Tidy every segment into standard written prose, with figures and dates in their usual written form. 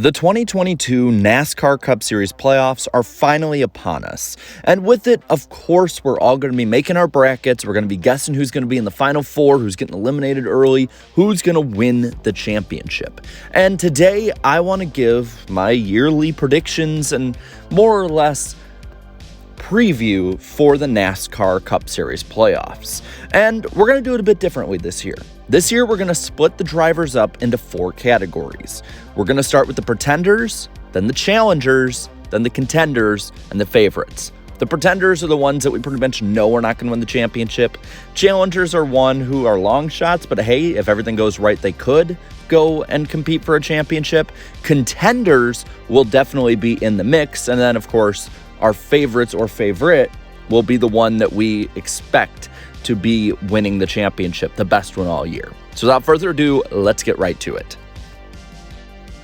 The 2022 NASCAR Cup Series Playoffs are finally upon us. And with it, of course, we're all going to be making our brackets. We're going to be guessing who's going to be in the Final Four, who's getting eliminated early, who's going to win the championship. And today, I want to give my yearly predictions and more or less preview for the NASCAR Cup Series Playoffs. And we're going to do it a bit differently this year. This year, we're going to split the drivers up into 4 categories. We're going to start with the Pretenders, then the Challengers, then the Contenders, and the Favorites. The Pretenders are the ones that we pretty much know are not going to win the championship. Challengers are one who are long shots, but hey, if everything goes right, they could go and compete for a championship. Contenders will definitely be in the mix, and then, of course, our favorites or favorite will be the one that we expect to be winning the championship, the best one all year. So without further ado, let's get right to it.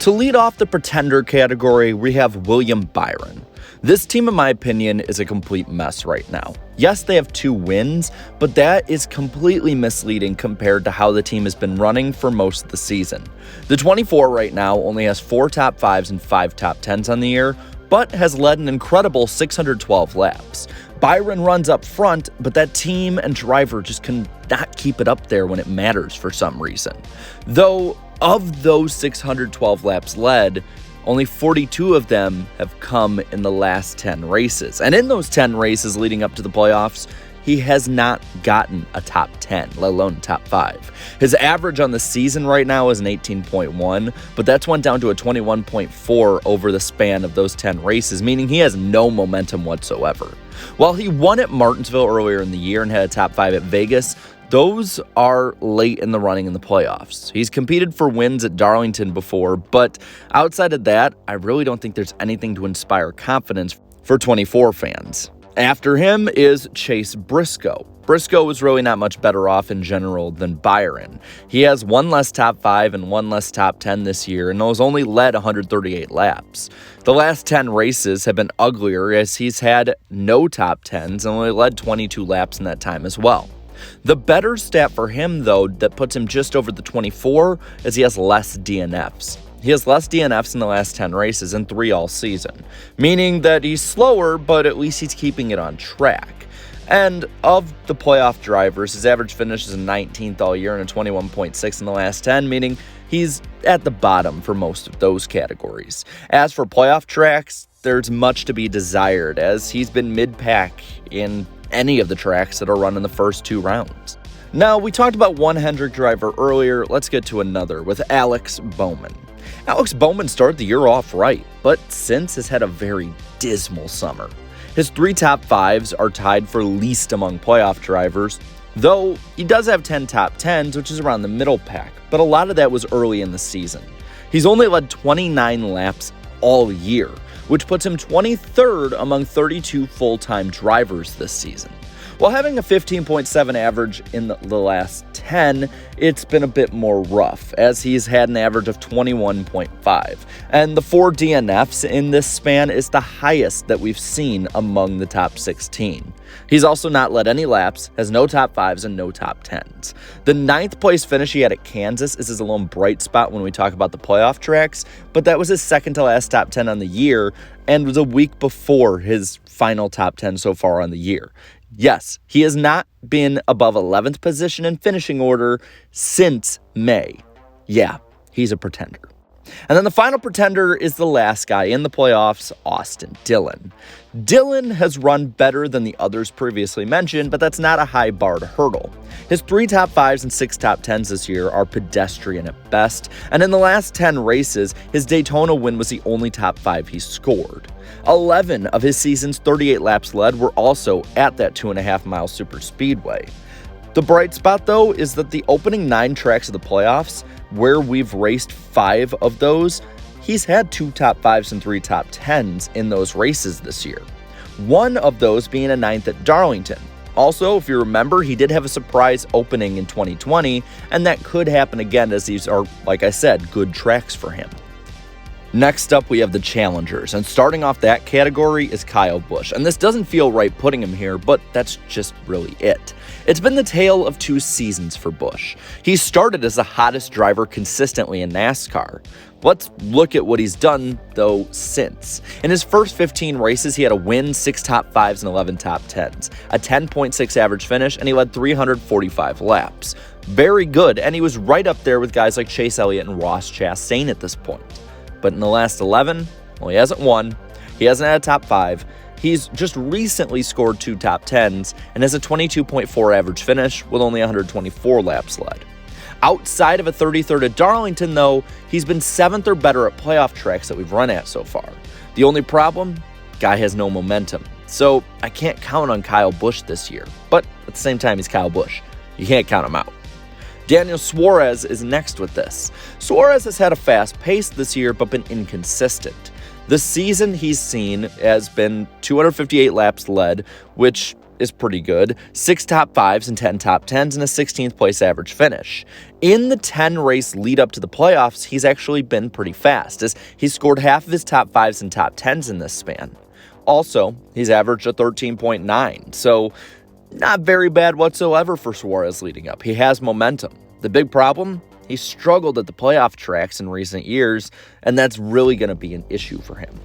To lead off the Pretender category, we have William Byron. This team, in my opinion, is a complete mess right now. Yes, they have 2 wins, but that is completely misleading compared to how the team has been running for most of the season. The 24 right now only has 4 top 5s and 5 top 10s on the year, but has led an incredible 612 laps. Byron runs up front, but that team and driver just cannot keep it up there when it matters for some reason. Though, of those 612 laps led, only 42 of them have come in the last 10 races. And in those 10 races leading up to the playoffs, he has not gotten a top 10, let alone top 5. His average on the season right now is an 18.1, but that's went down to a 21.4 over the span of those 10 races, meaning he has no momentum whatsoever. While he won at Martinsville earlier in the year and had a top 5 at Vegas, those are late in the running in the playoffs. He's competed for wins at Darlington before, but outside of that, I really don't think there's anything to inspire confidence for 24 fans. After him is Chase Briscoe. Briscoe was really not much better off in general than Byron. He has 1 less top 5 and 1 less top 10 this year, and has only led 138 laps. The last 10 races have been uglier as he's had no top 10s and only led 22 laps in that time as well. The better stat for him, though, that puts him just over the 24 is he has less DNFs. He has less DNFs in the last 10 races and 3 all season, meaning that he's slower, but at least he's keeping it on track. And of the playoff drivers, his average finish is a 19th all year and a 21.6 in the last 10, meaning he's at the bottom for most of those categories. As for playoff tracks, there's much to be desired, as he's been mid-pack in any of the tracks that are run in the first 2 rounds. Now, we talked about one Hendrick driver earlier, let's get to another with Alex Bowman. Alex Bowman started the year off right, but since has had a very dismal summer. His 3 top 5s are tied for least among playoff drivers, though he does have 10 top 10s, which is around the middle pack, but a lot of that was early in the season. He's only led 29 laps all year, which puts him 23rd among 32 full-time drivers this season. While having a 15.7 average in the last 10, it's been a bit more rough, as he's had an average of 21.5. And the 4 DNFs in this span is the highest that we've seen among the top 16. He's also not led any laps, has no top 5s and no top 10s. The 9th place finish he had at Kansas is his lone bright spot when we talk about the playoff tracks, but that was his second to last top 10 on the year and was a week before his final top 10 so far on the year. Yes, he has not been above 11th position in finishing order since May. Yeah, he's a pretender. And then the final pretender is the last guy in the playoffs, Austin Dillon. Dillon has run better than the others previously mentioned, but that's not a high bar to hurdle. His 3 top 5s and 6 top 10s this year are pedestrian at best, and in the last 10 races, his Daytona win was the only top 5 he scored. 11 of his season's 38 laps led were also at that 2.5-mile super speedway. The bright spot, though, is that the opening 9 tracks of the playoffs, where we've raced 5 of those, he's had 2 top 5s and 3 top 10s in those races this year. One of those being a 9th at Darlington. Also, if you remember, he did have a surprise opening in 2020, and that could happen again as these are, like I said, good tracks for him. Next up, we have the challengers, and starting off that category is Kyle Busch. And this doesn't feel right putting him here, but that's just really it. It's been the tale of 2 seasons for Busch. He started as the hottest driver consistently in NASCAR. Let's look at what he's done, though, since. In his first 15 races, he had a win, 6 top 5s, and 11 top 10s, a 10.6 average finish, and he led 345 laps. Very good, and he was right up there with guys like Chase Elliott and Ross Chastain at this point. But in the last 11, well, he hasn't won, he hasn't had a top 5, he's just recently scored 2 top 10s, and has a 22.4 average finish with only 124 laps led. Outside of a 33rd at Darlington, though, he's been 7th or better at playoff tracks that we've run at so far. The only problem? Guy has no momentum. So I can't count on Kyle Busch this year. But at the same time, he's Kyle Busch. You can't count him out. Daniel Suarez is next with this. Suarez has had a fast pace this year, but been inconsistent. The season he's seen has been 258 laps led, which is pretty good, 6 top 5s and 10 top 10s, and a 16th place average finish. In the 10 race lead up to the playoffs, he's actually been pretty fast, as he's scored half of his top 5s and top 10s in this span. Also, he's averaged a 13.9, so not very bad whatsoever for Suarez leading up. He has momentum. The big problem? He struggled at the playoff tracks in recent years, and that's really going to be an issue for him.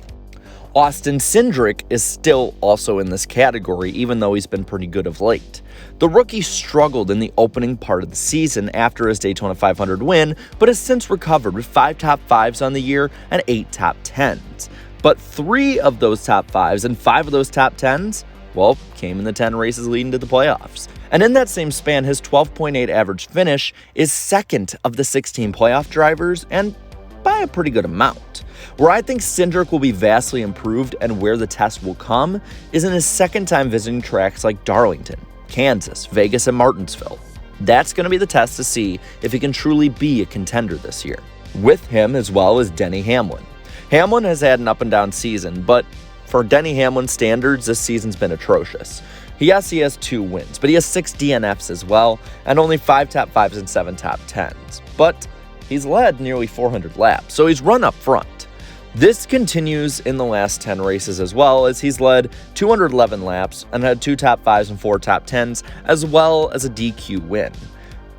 Austin Cindric is still also in this category, even though he's been pretty good of late. The rookie struggled in the opening part of the season after his Daytona 500 win, but has since recovered with 5 top 5s on the year and 8 top 10s. But 3 of those top 5s and 5 of those top 10s, well, came in the 10 races leading to the playoffs. And in that same span, his 12.8 average finish is second of the 16 playoff drivers, and by a pretty good amount. Where I think Cindric will be vastly improved and where the test will come is in his second time visiting tracks like Darlington, Kansas, Vegas, and Martinsville. That's going to be the test to see if he can truly be a contender this year. With him as well as Denny Hamlin. Hamlin has had an up and down season, but for Denny Hamlin standards, this season's been atrocious. Yes, he has 2 wins, but he has 6 DNFs as well, and only 5 top 5s and 7 top 10s. But he's led nearly 400 laps, so he's run up front. This continues in the last 10 races as well, as he's led 211 laps and had 2 top 5s and 4 top 10s, as well as a DQ win.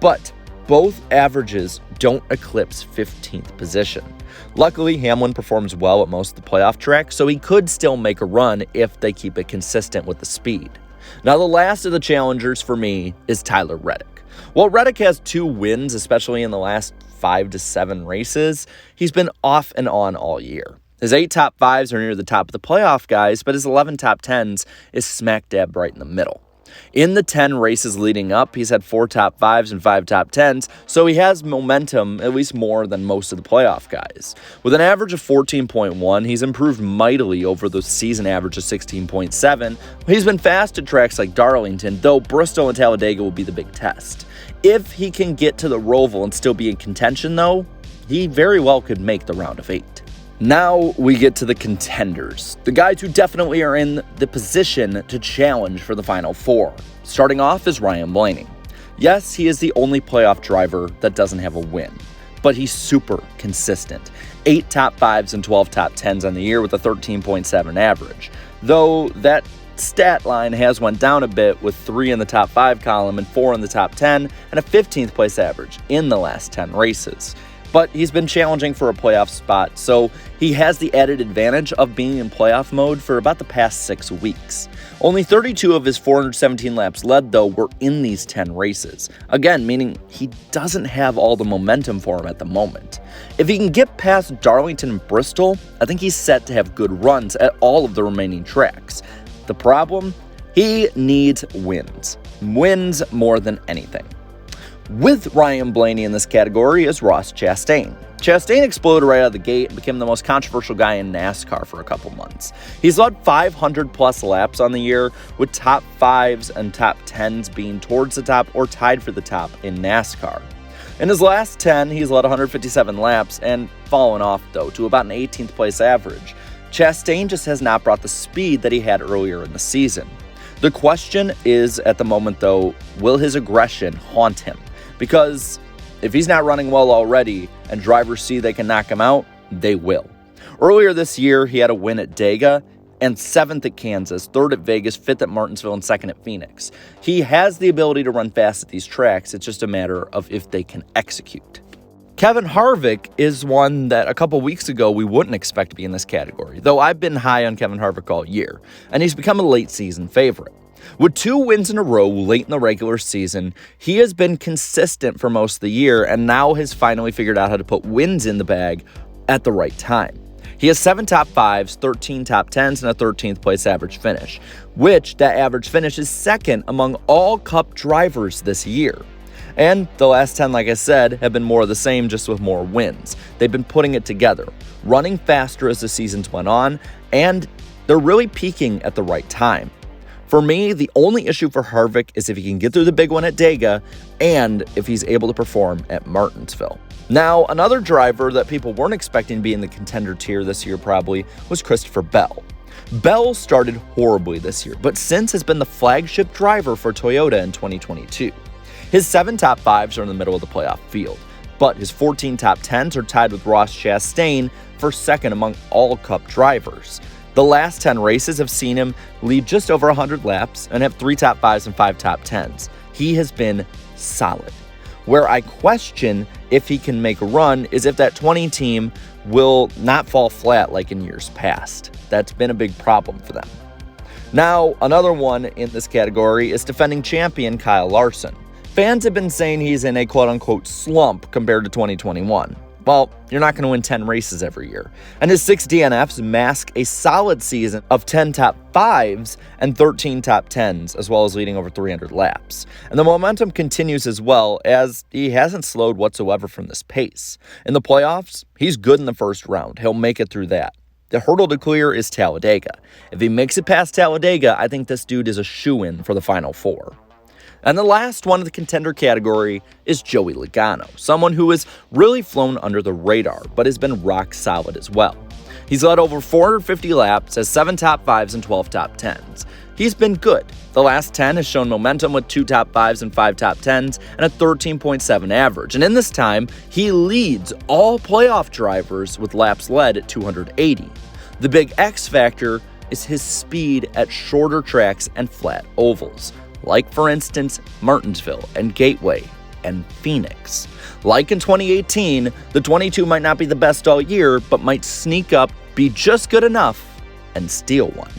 But both averages don't eclipse 15th position. Luckily, Hamlin performs well at most of the playoff tracks, so he could still make a run if they keep it consistent with the speed. Now, the last of the challengers for me is Tyler Reddick. While Reddick has 2 wins, especially in the last 5 to 7 races, he's been off and on all year. His 8 top 5s are near the top of the playoff guys, but his 11 top 10s is smack dab right in the middle. In the 10 races leading up, he's had 4 top 5s and 5 top 10s, so he has momentum, at least more than most of the playoff guys. With an average of 14.1, he's improved mightily over the season average of 16.7. He's been fast at tracks like Darlington, though Bristol and Talladega will be the big test. If he can get to the Roval and still be in contention, though, he very well could make the round of 8. Now we get to the contenders, the guys who definitely are in the position to challenge for the Final Four. Starting off is Ryan Blaney. Yes, he is the only playoff driver that doesn't have a win, but he's super consistent. 8 top 5s and 12 top 10s on the year with a 13.7 average. Though that stat line has went down a bit with 3 in the top 5 column and 4 in the top 10 and a 15th place average in the last 10 races. But he's been challenging for a playoff spot, so he has the added advantage of being in playoff mode for about the past 6 weeks. Only 32 of his 417 laps led, though, were in these 10 races. Again, meaning he doesn't have all the momentum for him at the moment. If he can get past Darlington and Bristol, I think he's set to have good runs at all of the remaining tracks. The problem? He needs wins. Wins more than anything. With Ryan Blaney in this category is Ross Chastain. Chastain exploded right out of the gate and became the most controversial guy in NASCAR for a couple months. He's led 500 plus laps on the year, with top 5s and top 10s being towards the top or tied for the top in NASCAR. In his last 10, he's led 157 laps and fallen off, though, to about an 18th place average. Chastain just has not brought the speed that he had earlier in the season. The question is, at the moment, though, will his aggression haunt him? Because if he's not running well already and drivers see they can knock him out, they will. Earlier this year, he had a win at Dega and 7th at Kansas, 3rd at Vegas, 5th at Martinsville, and 2nd at Phoenix. He has the ability to run fast at these tracks. It's just a matter of if they can execute. Kevin Harvick is one that a couple weeks ago we wouldn't expect to be in this category, though I've been high on Kevin Harvick all year, and he's become a late season favorite. With 2 wins in a row late in the regular season, he has been consistent for most of the year and now has finally figured out how to put wins in the bag at the right time. He has 7 top 5s, 13 top 10s, and a 13th place average finish, which that average finish is second among all Cup drivers this year. And the last 10, like I said, have been more of the same, just with more wins. They've been putting it together, running faster as the seasons went on, and they're really peaking at the right time. For me, the only issue for Harvick is if he can get through the big one at Dega and if he's able to perform at Martinsville. Now, another driver that people weren't expecting to be in the contender tier this year probably was Christopher Bell. Bell started horribly this year, but since has been the flagship driver for Toyota in 2022. His 7 top 5s are in the middle of the playoff field, but his 14 top 10s are tied with Ross Chastain for second among all Cup drivers. The last 10 races have seen him lead just over 100 laps and have 3 top 5s and 5 top 10s. He has been solid. Where I question if he can make a run is if that 20 team will not fall flat like in years past. That's been a big problem for them. Now, another one in this category is defending champion Kyle Larson. Fans have been saying he's in a quote-unquote slump compared to 2021. Well, you're not going to win 10 races every year. And his 6 DNFs mask a solid season of 10 top 5s and 13 top 10s, as well as leading over 300 laps. And the momentum continues as well, as he hasn't slowed whatsoever from this pace. In the playoffs, he's good in the first round. He'll make it through that. The hurdle to clear is Talladega. If he makes it past Talladega, I think this dude is a shoo-in for the Final Four. And the last one of the contender category is Joey Logano, someone who has really flown under the radar, but has been rock solid as well. He's led over 450 laps, has 7 top 5s and 12 top 10s. He's been good. The last 10 has shown momentum with 2 top 5s and 5 top 10s and a 13.7 average. And in this time, he leads all playoff drivers with laps led at 280. The big X factor is his speed at shorter tracks and flat ovals, like for instance Martinsville and Gateway and Phoenix. Like in 2018, the 22 might not be the best all year, but might sneak up, be just good enough, and steal one.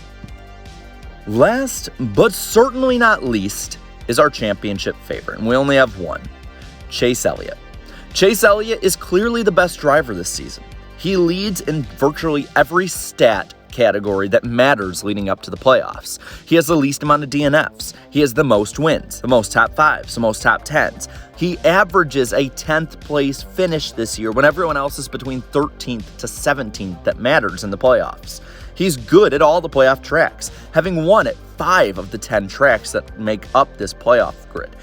Last, but certainly not least, is our championship favorite, and we only have one, Chase Elliott. Chase Elliott is clearly the best driver this season. He leads in virtually every stat category that matters leading up to the playoffs. He has the least amount of DNFs. He has the most wins, the most top 5s, the most top 10s. He averages a 10th place finish this year when everyone else is between 13th to 17th that matters in the playoffs. He's good at all the playoff tracks, having won at 5 of the 10 tracks that make up this playoff grid.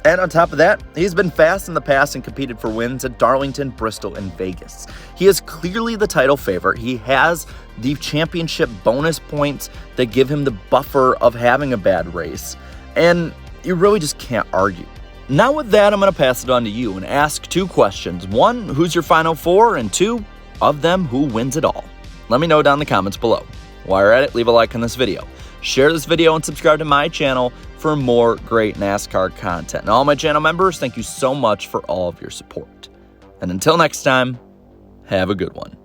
And on top of that, he's been fast in the past and competed for wins at Darlington, Bristol, and Vegas. He is clearly the title favorite. He has the championship bonus points that give him the buffer of having a bad race. And you really just can't argue. Now with that, I'm going to pass it on to you and ask 2 questions. 1, who's your Final Four? And 2, of them, who wins it all? Let me know down in the comments below. While you're at it, leave a like on this video. Share this video and subscribe to my channel for more great NASCAR content. And all my channel members, thank you so much for all of your support. And until next time, have a good one.